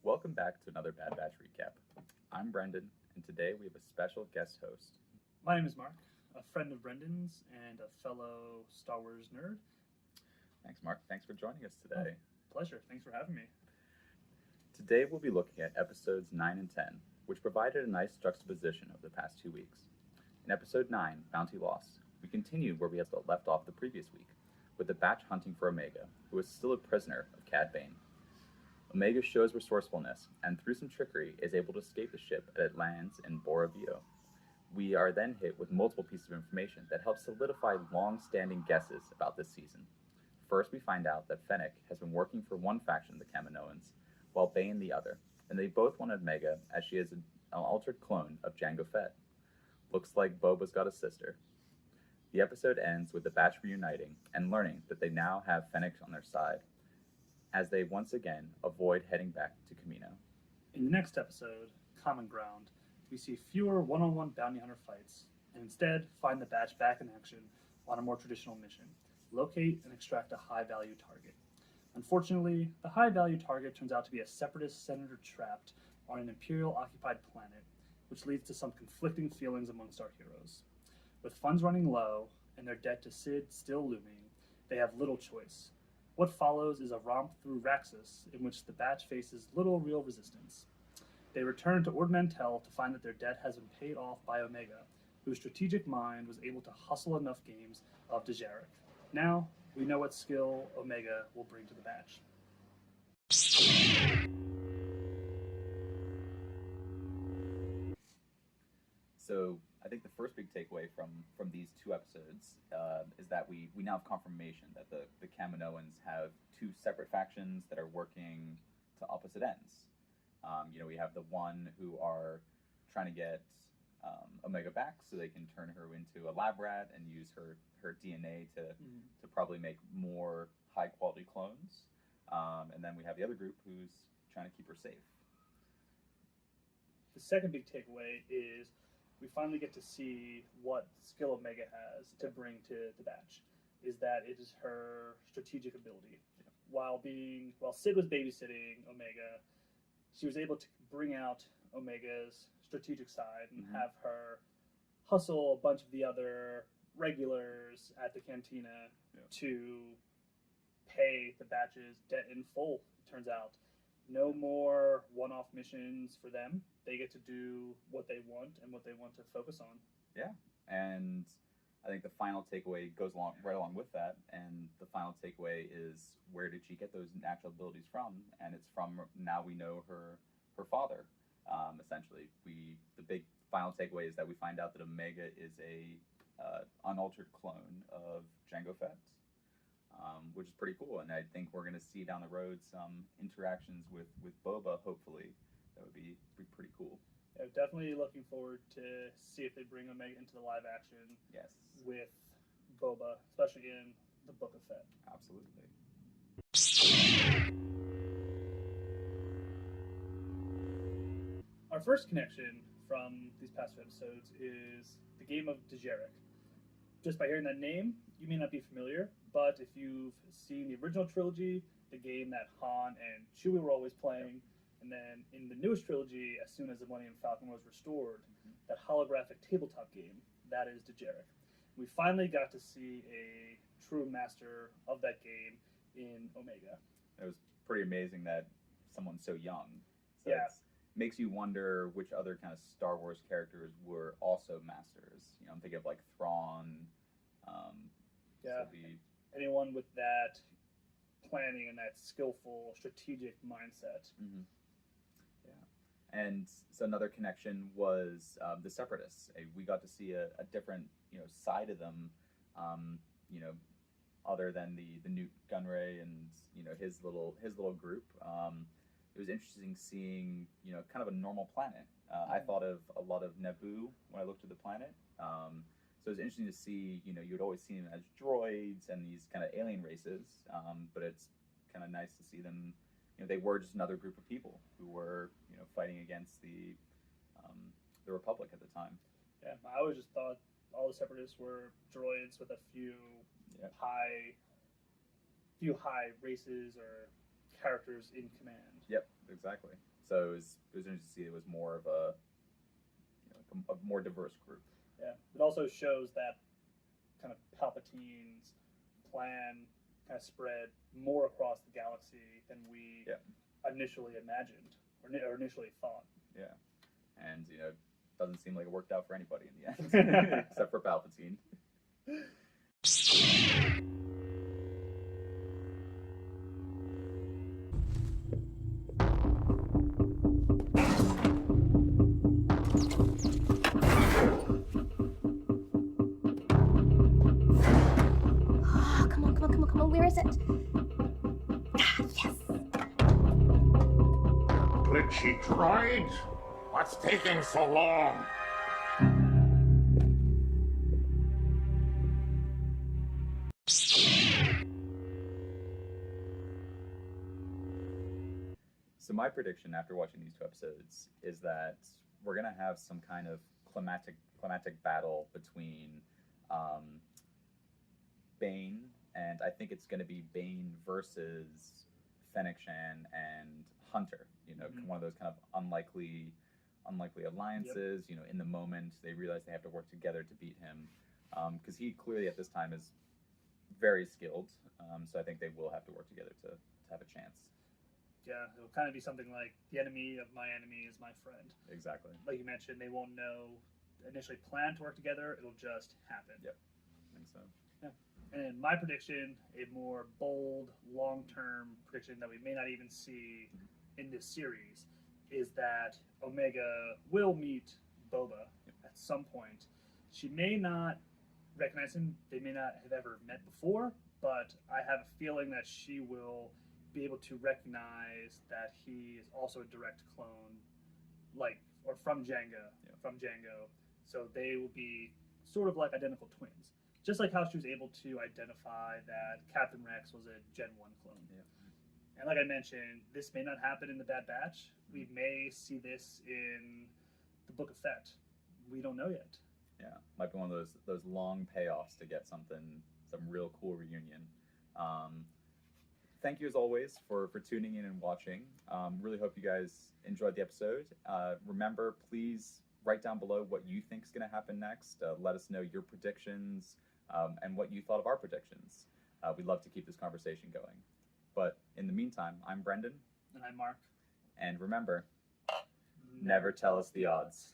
Welcome back to another Bad Batch recap. I'm Brendan, and today we have a special guest host. My name is Mark, a friend of Brendan's and a fellow Star Wars nerd. Thanks, Mark. Thanks for joining us today. Pleasure. Thanks for having me. Today we'll be looking at episodes 9 and 10, which provided a nice juxtaposition of the past 2 weeks. In episode 9, Bounty Lost, we continued where we had left off the previous week, with the Batch hunting for Omega, who is still a prisoner of Cad Bane. Omega shows resourcefulness, and through some trickery is able to escape the ship as it lands in Bora Vio. We are then hit with multiple pieces of information that help solidify long-standing guesses about this season. First, we find out that Fennec has been working for one faction, the Kaminoans, while Bane the other, and they both want Omega as she is an altered clone of Jango Fett. Looks like Boba's got a sister. The episode ends with the Batch reuniting and learning that they now have Fennec on their side, as they once again avoid heading back to Kamino. In the next episode, Common Ground, we see fewer one-on-one bounty hunter fights, and instead find the Batch back in action on a more traditional mission: locate and extract a high-value target. Unfortunately, the high-value target turns out to be a separatist senator trapped on an Imperial-occupied planet, which leads to some conflicting feelings amongst our heroes. With funds running low and their debt to Sid still looming, they have little choice. What follows is a romp through Raxus, in which the Batch faces little real resistance. They return to Ord Mantell to find that their debt has been paid off by Omega, whose strategic mind was able to hustle enough games of Dejarik. Now, we know what skill Omega will bring to the Batch. So I think the first big takeaway from these 2 episodes is that we now have confirmation that the Kaminoans have 2 separate factions that are working to opposite ends. We have the one who are trying to get Omega back so they can turn her into a lab rat and use her DNA to probably make more high quality clones. And then we have the other group who's trying to keep her safe. The second big takeaway is we finally get to see what skill Omega has to bring to the Batch. Is that it is her strategic ability. Yeah. While Sid was babysitting Omega, she was able to bring out Omega's strategic side and have her hustle a bunch of the other regulars at the cantina to pay the Batch's debt in full, it turns out. No more one-off missions for them. They get to do what they want and what they want to focus on. Yeah, and I think the final takeaway goes right along with that, and the final takeaway is, where did she get those natural abilities from? And it's from, now we know her father. Essentially, the big final takeaway is that we find out that Omega is a unaltered clone of Jango Fett, which is pretty cool. And I think we're going to see down the road some interactions with Boba, hopefully. That would be pretty cool. Yeah, definitely looking forward to see if they bring Omega into the live action. Yes. With Boba, especially in the Book of Fett. Absolutely. Our first connection from these past 2 episodes is the game of Dejarik. Just by hearing that name, you may not be familiar, but if you've seen the original trilogy, the game that Han and Chewie were always playing, and then in the newest trilogy, as soon as the Millennium Falcon was restored, that holographic tabletop game, that is Dejarik. We finally got to see a true master of that game in Omega. It was pretty amazing that someone so young. So yeah. Makes you wonder which other kind of Star Wars characters were also masters. I'm thinking of like Thrawn. Yeah. Anyone with that planning and that skillful, strategic mindset. Mm-hmm. Yeah. And so another connection was the Separatists. We got to see a different, side of them, other than the Newt Gunray and his little group. It was interesting seeing kind of a normal planet. I thought of a lot of Naboo when I looked at the planet. So it was interesting to see, you'd always seen them as droids and these kind of alien races, but it's kind of nice to see them, they were just another group of people who were, fighting against the Republic at the time. Yeah, I always just thought all the Separatists were droids with a few Yep. high races or characters in command. Yep, exactly. So it was interesting to see it was more of a more diverse group. Yeah, it also shows that kind of Palpatine's plan kind of spread more across the galaxy than we initially imagined or initially thought. Yeah, and doesn't seem like it worked out for anybody in the end, except for Palpatine. Come on, where is it? Yes! Glitchy droid? What's taking so long? So my prediction after watching these 2 episodes is that we're gonna have some kind of climactic battle between Bane, and I think it's gonna be Bane versus Fennec Shan and Hunter. One of those kind of unlikely alliances. Yep. In the moment they realize they have to work together to beat him, because he clearly at this time is very skilled. So I think they will have to work together to have a chance. Yeah, it'll kind of be something like the enemy of my enemy is my friend. Exactly. Like you mentioned, they won't initially plan to work together. It'll just happen. Yep, I think so. Yeah. And my prediction, a more bold, long-term prediction that we may not even see in this series, is that Omega will meet Boba at some point. She may not recognize him. They may not have ever met before, but I have a feeling that she will be able to recognize that he is also a direct clone, from Jango. Yeah. From Jango. So they will be sort of like identical twins. Just like how she was able to identify that Captain Rex was a Gen 1 clone. Yeah. And like I mentioned, this may not happen in the Bad Batch. We may see this in the Book of Fett. We don't know yet. Yeah, might be one of those long payoffs to get some real cool reunion. Thank you as always for tuning in and watching. Really hope you guys enjoyed the episode. Remember, please write down below what you think is going to happen next. Let us know your predictions and what you thought of our predictions. We'd love to keep this conversation going. But in the meantime, I'm Brendan. And I'm Mark. And remember, never tell us the odds.